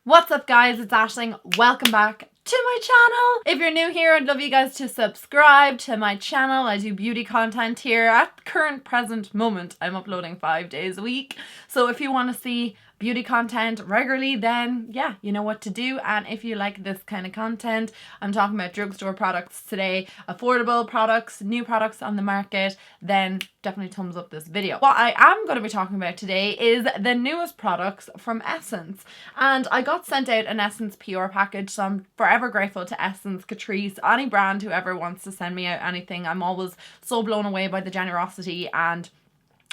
What's up guys, it's Aisling. Welcome back to my channel. If you're new here, I'd love you guys to subscribe to my channel. I do beauty content here. At current present moment, I'm uploading 5 days a week. So if you want to see beauty content regularly, then yeah, you know what to do. And if you like this kind of content, I'm talking about drugstore products today, affordable products, new products on the market, then definitely thumbs up this video. What I am going to be talking about today is the newest products from Essence. And I got sent out an Essence PR package, so I'm forever grateful to Essence, Catrice, any brand, whoever wants to send me out anything. I'm always so blown away by the generosity and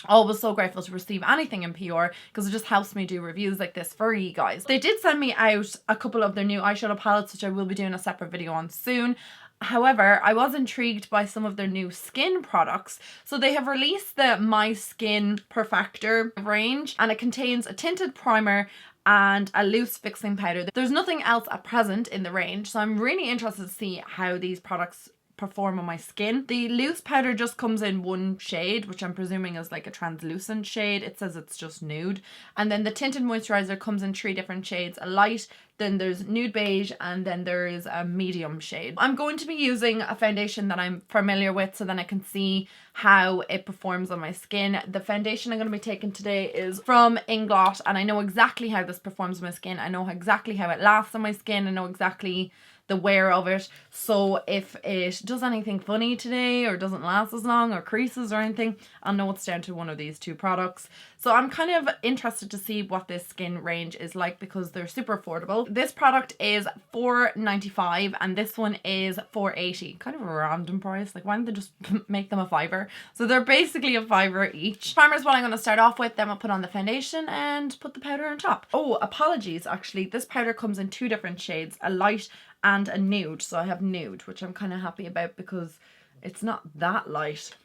always so grateful to receive anything in PR because it just helps me do reviews like this for you guys. They did send me out a couple of their new eyeshadow palettes, which I will be doing a separate video on soon. However, I was intrigued by some of their new skin products. So they have released the My Skin Perfector range, and it contains a tinted primer and a loose fixing powder. There's nothing else at present in the range, so I'm really interested to see how these products perform on my skin. The loose powder just comes in one shade, which I'm presuming is like a translucent shade. It says it's just nude. And then the tinted moisturizer comes in 3 different shades: a light, then there's nude beige, and then there is a medium shade. I'm going to be using a foundation that I'm familiar with so then I can see how it performs on my skin. The foundation I'm going to be taking today is from Inglot, and I know exactly how this performs on my skin. I know exactly how it lasts on my skin. I know exactly the wear of it. So if it does anything funny today or doesn't last as long or creases or anything, I'll know it's down to one of these 2 products. So I'm kind of interested to see what this skin range is like because they're super affordable. This product is $4.95 and this one is $4.80. Kind of a random price. Like, why don't they just make them a $5? So they're basically a $5 each. Primer is what I'm going to start off with. Then I'll put on the foundation and put the powder on top. Oh, apologies, actually. This powder comes in 2 different shades, a light and a nude. So I have nude, which I'm kind of happy about because it's not that light.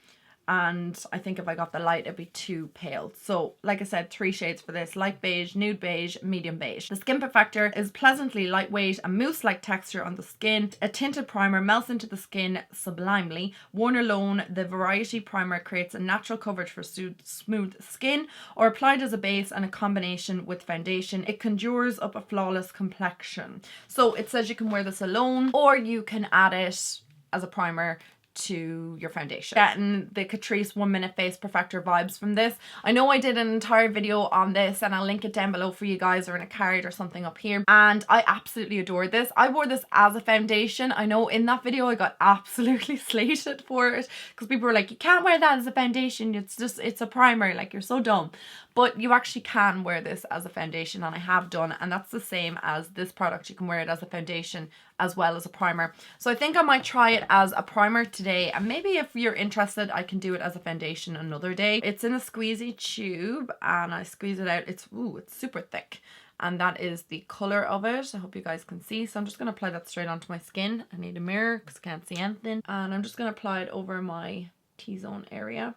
And I think if I got the light, it'd be too pale. So like I said, 3 shades for this: light beige, nude beige, medium beige. The Skin Perfector is pleasantly lightweight, a mousse-like texture on the skin. A tinted primer melts into the skin sublimely. Worn alone, the Variety Primer creates a natural coverage for smooth skin, or applied as a base and a combination with foundation, it conjures up a flawless complexion. So it says you can wear this alone or you can add it as a primer to your foundation. Getting the Catrice 1 Minute Face Perfector vibes from this. I know I did an entire video on this and I'll link it down below for you guys or in a card or something up here, and I absolutely adore this. I wore this as a foundation. I know in that video I got absolutely slated for it because people were like, you can't wear that as a foundation, it's a primer, like you're so dumb. But you actually can wear this as a foundation, and I have done, and that's the same as this product. You can wear it as a foundation as well as a primer. So I think I might try it as a primer today, and maybe if you're interested I can do it as a foundation another day. It's in a squeezy tube and I squeeze it out. It's super thick, and that is the color of it. I hope you guys can see. So I'm just going to apply that straight onto my skin. I need a mirror because I can't see anything, and I'm just going to apply it over my T-zone area.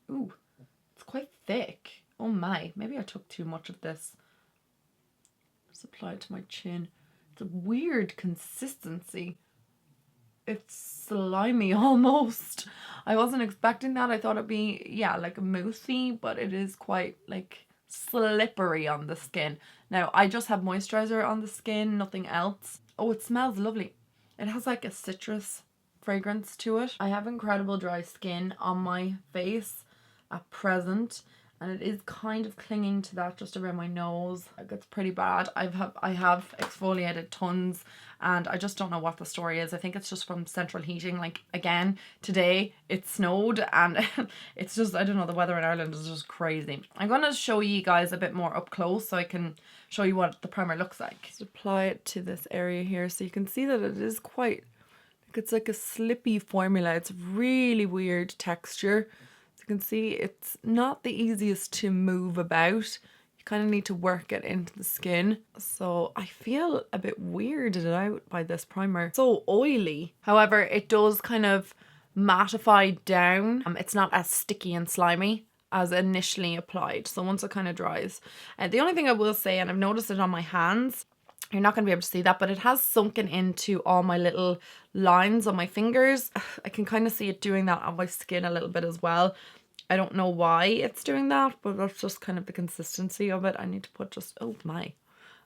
Ooh, it's quite thick. Oh my, maybe I took too much of this. Just apply it to my chin. It's a weird consistency. It's slimy almost. I wasn't expecting that. I thought it'd be, yeah, like moussey, but it is quite like slippery on the skin. Now, I just have moisturizer on the skin, nothing else. Oh, it smells lovely. It has like a citrus fragrance to it. I have incredible dry skin on my face at present, and it is kind of clinging to that just around my nose. It gets pretty bad. I have exfoliated tons, and I just don't know what the story is. I think it's just from central heating. Like, again, today it snowed and it's just, I don't know, the weather in Ireland is just crazy. I'm going to show you guys a bit more up close so I can show you what the primer looks like. Just apply it to this area here so you can see that it is quite, it's like a slippy formula. It's really weird texture. You can see it's not the easiest to move about. You kind of need to work it into the skin. So I feel a bit weirded out by this primer. So oily. However, it does kind of mattify down. It's not as sticky and slimy as initially applied. So once it kind of dries. The only thing I will say, and I've noticed it on my hands, you're not going to be able to see that, but it has sunken into all my little lines on my fingers. I can kind of see it doing that on my skin a little bit as well. I don't know why it's doing that, but that's just kind of the consistency of it. I need to put just, oh my,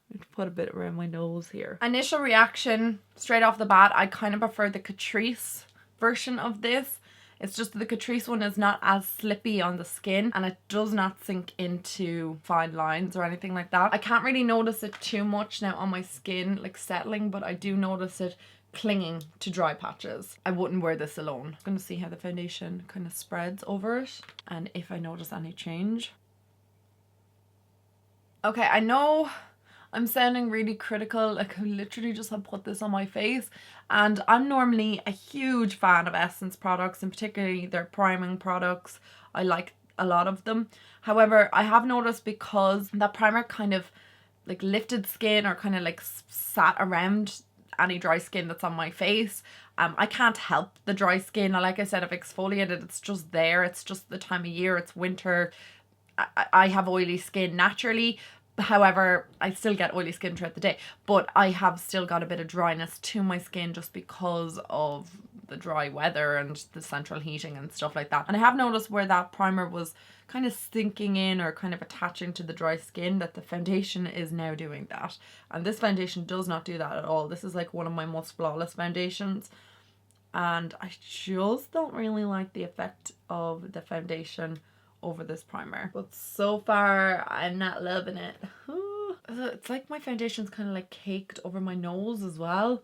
I'm gonna put a bit around my nose here. Initial reaction, straight off the bat, I kind of prefer the Catrice version of this. It's just that the Catrice one is not as slippy on the skin and it does not sink into fine lines or anything like that. I can't really notice it too much now on my skin, like settling, but I do notice it clinging to dry patches. I wouldn't wear this alone. I'm gonna see how the foundation kind of spreads over it and if I notice any change. Okay, I know I'm sounding really critical, like I literally just have put this on my face, and I'm normally a huge fan of Essence products, and particularly their priming products. I like a lot of them. However, I have noticed because that primer kind of like lifted skin or kind of like sat around any dry skin that's on my face. I can't help the dry skin. Like I said, I've exfoliated, it's just there. It's just the time of year, it's winter. I have oily skin naturally. However, I still get oily skin throughout the day, but I have still got a bit of dryness to my skin just because of the dry weather and the central heating and stuff like that. And I have noticed where that primer was kind of sinking in or kind of attaching to the dry skin, that the foundation is now doing that. And this foundation does not do that at all. This is like one of my most flawless foundations. And I just don't really like the effect of the foundation over this primer, but so far I'm not loving it. It's like my foundation's kind of like caked over my nose as well,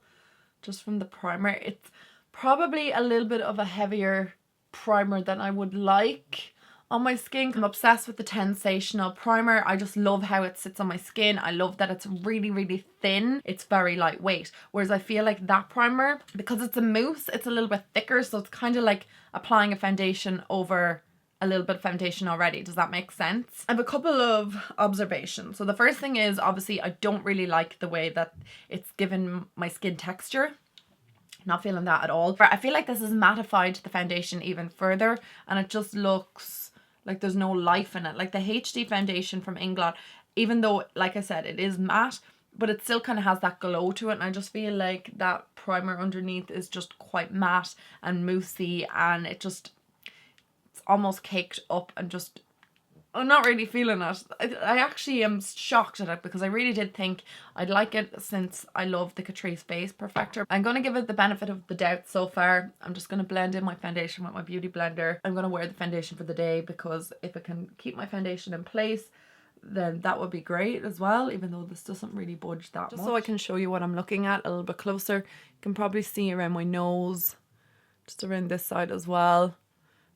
just from the primer. It's probably a little bit of a heavier primer than I would like on my skin. I'm obsessed with the Sensational primer. I just love how it sits on my skin. I love that it's really, really thin. It's very lightweight, whereas I feel like that primer, because it's a mousse, it's a little bit thicker, so it's kind of like applying a foundation over a little bit of foundation already. Does that make sense? I have a couple of observations. So the first thing is, obviously I don't really like the way that it's given my skin texture. Not feeling that at all. I feel like this has mattified the foundation even further and it just looks like there's no life in it. Like the HD foundation from Inglot, even though, like I said, it is matte, but it still kind of has that glow to it, and I just feel like that primer underneath is just quite matte and moussey, and it's almost caked up and just, I'm not really feeling it. I actually am shocked at it because I really did think I'd like it, since I love the Catrice Base Perfector. I'm going to give it the benefit of the doubt so far. I'm just going to blend in my foundation with my beauty blender. I'm going to wear the foundation for the day because if it can keep my foundation in place, then that would be great as well, even though this doesn't really budge that much. Just so I can show you what I'm looking at a little bit closer, you can probably see around my nose, just around this side as well.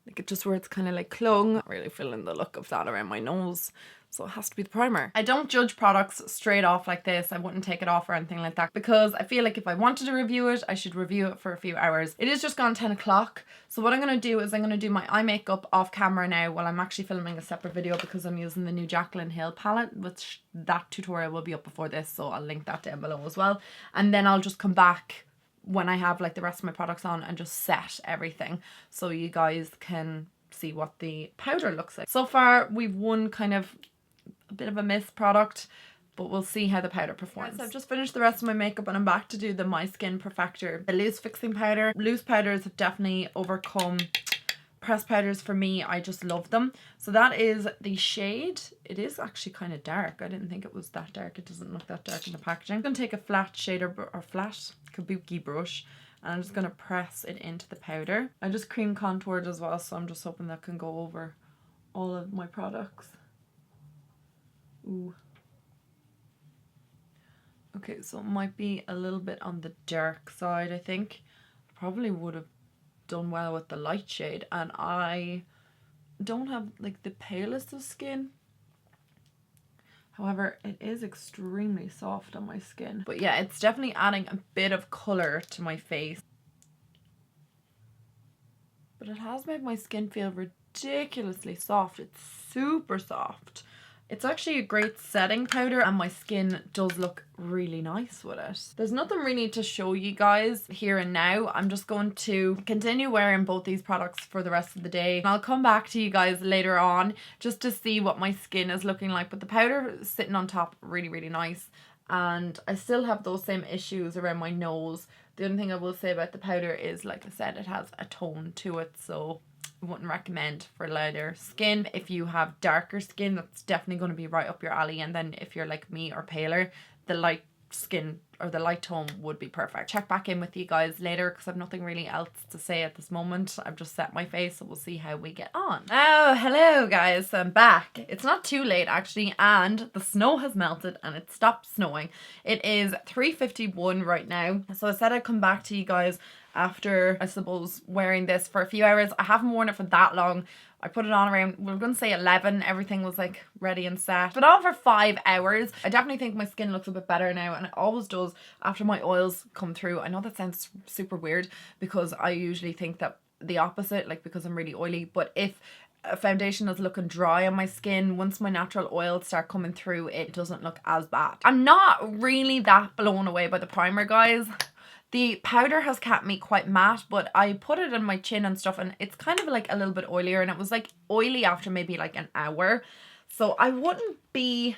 Like just where it's kind of like clung. Not really feeling the look of that around my nose, so it has to be the primer. I don't judge products straight off like this. I wouldn't take it off or anything like that, because I feel like if I wanted to review it, I should review it for a few hours. It is just gone 10 o'clock, so what I'm going to do is I'm going to do my eye makeup off camera now while I'm actually filming a separate video, because I'm using the new Jaclyn Hill palette, which that tutorial will be up before this, so I'll link that down below as well. And then I'll just come back when I have like the rest of my products on and just set everything so you guys can see what the powder looks like. So far we've won kind of a bit of a miss product, but we'll see how the powder performs. Guys, I've just finished the rest of my makeup and I'm back to do the My Skin Perfector, the loose fixing powder. Loose powders have definitely overcome pressed powders for me. I just love them. So that is the shade. It is actually kind of dark. I didn't think it was that dark. It doesn't look that dark in the packaging. I'm going to take a flat shader or flat kabuki brush and I'm just going to press it into the powder. I just cream contoured as well, so I'm just hoping that can go over all of my products. Ooh. Okay, so it might be a little bit on the dark side, I think. Probably would have done well with the light shade, and I don't have like the palest of skin. However, it is extremely soft on my skin. But yeah, it's definitely adding a bit of colour to my face. But it has made my skin feel ridiculously soft. It's super soft. It's actually a great setting powder and my skin does look really nice with it. There's nothing really to show you guys here and now. I'm just going to continue wearing both these products for the rest of the day. And I'll come back to you guys later on just to see what my skin is looking like. But the powder is sitting on top really, really nice. And I still have those same issues around my nose. The only thing I will say about the powder is, like I said, it has a tone to it. So I wouldn't recommend for lighter skin. If you have darker skin, that's definitely going to be right up your alley, and then if you're like me or paler, the light skin or the light tone would be perfect. Check back in with you guys later because I've nothing really else to say at this moment. I've just set my face, so we'll see how we get on. Oh, hello guys, so I'm back. It's not too late actually, and the snow has melted and it stopped snowing. It is 3:51 right now, so I said I'd come back to you guys after, I suppose, wearing this for a few hours. I haven't worn it for that long. I put it on around, we're going to say 11. Everything was like ready and set. But on for 5 hours. I definitely think my skin looks a bit better now, and it always does after my oils come through. I know that sounds super weird because I usually think that the opposite, like because I'm really oily. But if a foundation is looking dry on my skin, once my natural oils start coming through, it doesn't look as bad. I'm not really that blown away by the primer, guys. The powder has kept me quite matte, but I put it on my chin and stuff and it's kind of like a little bit oilier, and it was like oily after maybe like an hour. So I wouldn't be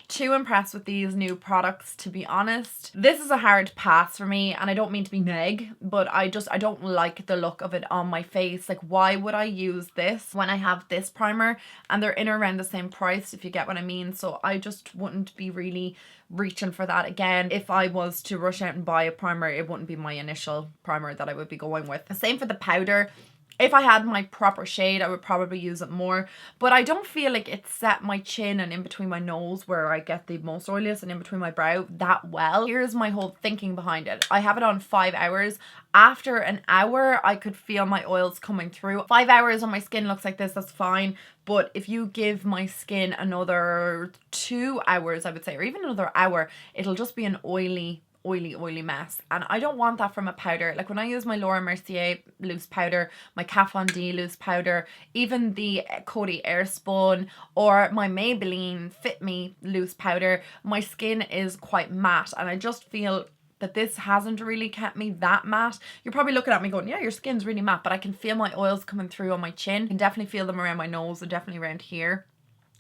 too impressed with these new products, to be honest. This is a hard pass for me, and I don't mean to be neg, but I don't like the look of it on my face. Like, why would I use this when I have this primer and they're in around the same price, if you get what I mean? So I just wouldn't be really reaching for that again. If I was to rush out and buy a primer, it wouldn't be my initial primer that I would be going with. Same for the powder. If I had my proper shade, I would probably use it more, but I don't feel like it set my chin and in between my nose, where I get the most oiliest, and in between my brow that well. Here's my whole thinking behind it. I have it on 5 hours. After an hour, I could feel my oils coming through. 5 hours on my skin looks like this, that's fine. But if you give my skin another 2 hours, I would say, or even another hour, it'll just be an oily mess, and I don't want that from a powder. Like when I use my Laura Mercier loose powder, my Kat Von D loose powder, even the Coty Airspun or my Maybelline Fit Me loose powder, my skin is quite matte, and I just feel that this hasn't really kept me that matte. You're probably looking at me going, yeah, your skin's really matte, but I can feel my oils coming through on my chin. I can definitely feel them around my nose and definitely around here.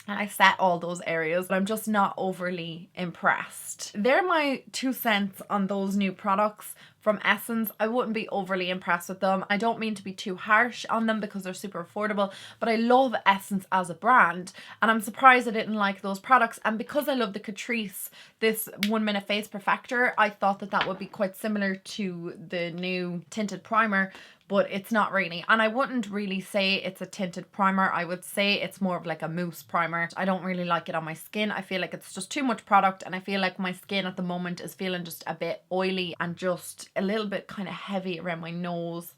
And I set all those areas, but I'm just not overly impressed. They're my 2 cents on those new products from Essence. I wouldn't be overly impressed with them. I don't mean to be too harsh on them because they're super affordable, but I love Essence as a brand, and I'm surprised I didn't like those products. And because I love the Catrice, this 1 Minute Face Perfector, I thought that that would be quite similar to the new tinted primer, but it's not really. And I wouldn't really say it's a tinted primer. I would say it's more of like a mousse primer. I don't really like it on my skin. I feel like it's just too much product, and I feel like my skin at the moment is feeling just a bit oily and just a little bit kind of heavy around my nose.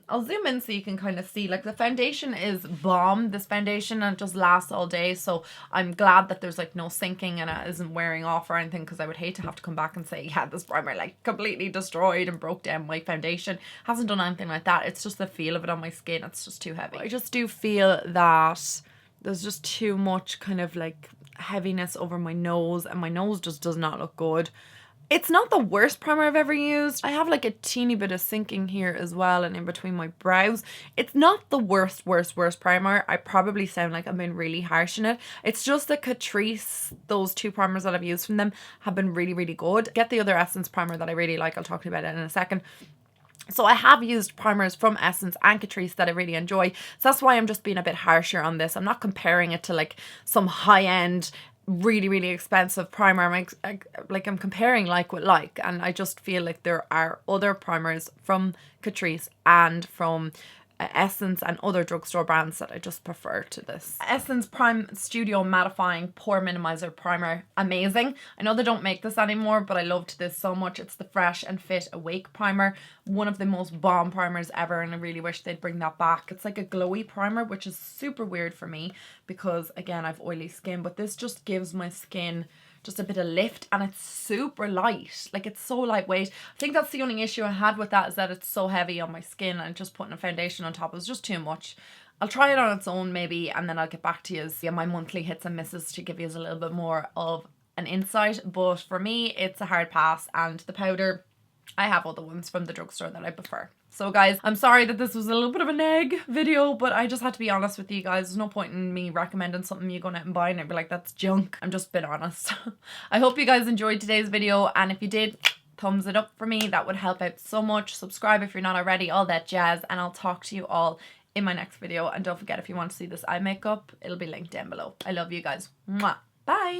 I'll zoom in so you can kind of see, like, the foundation is bomb, this foundation, and it just lasts all day. So I'm glad that there's like no sinking and it isn't wearing off or anything, because I would hate to have to come back and say, yeah, this primer like completely destroyed and broke down my foundation. Hasn't done anything like that. It's just the feel of it on my skin. It's just too heavy. I just do feel that there's just too much kind of like heaviness over my nose, and my nose just does not look good. It's not the worst primer I've ever used. I have like a teeny bit of sinking here as well and in between my brows. It's not the worst primer. I probably sound like I'm being really harsh in it. It's just that Catrice, those 2 primers that I've used from them have been really good. Get the other Essence primer that I really like. I'll talk to you about it in a second. So I have used primers from Essence and Catrice that I really enjoy. So that's why I'm just being a bit harsher on this. I'm not comparing it to like some high-end really expensive primer. I'm comparing like with like, and I just feel like there are other primers from Catrice and from Essence and other drugstore brands that I just prefer to this. Essence Prime Studio Mattifying Pore Minimizer Primer. Amazing. I know they don't make this anymore, but I loved this so much. It's the Fresh and Fit Awake Primer. One of the most bomb primers ever, and I really wish they'd bring that back. It's like a glowy primer, which is super weird for me because, again, I've oily skin, but this just gives my skin just a bit of lift, and it's super light. Like, it's so lightweight. I think that's the only issue I had with that, is that it's so heavy on my skin, and just putting a foundation on top was just too much. I'll try it on its own maybe, and then I'll get back to you as my monthly hits and misses to give you a little bit more of an insight. But for me, it's a hard pass, and the powder, I have other ones from the drugstore that I prefer. So guys, I'm sorry that this was a little bit of a neg video, but I just had to be honest with you guys. There's no point in me recommending something you go out and buy and I'd be like, that's junk. I'm just being honest. I hope you guys enjoyed today's video, and if you did, thumbs it up for me. That would help out so much. Subscribe if you're not already, all that jazz, and I'll talk to you all in my next video. And don't forget, if you want to see this eye makeup, it'll be linked down below. I love you guys. Mwah. Bye.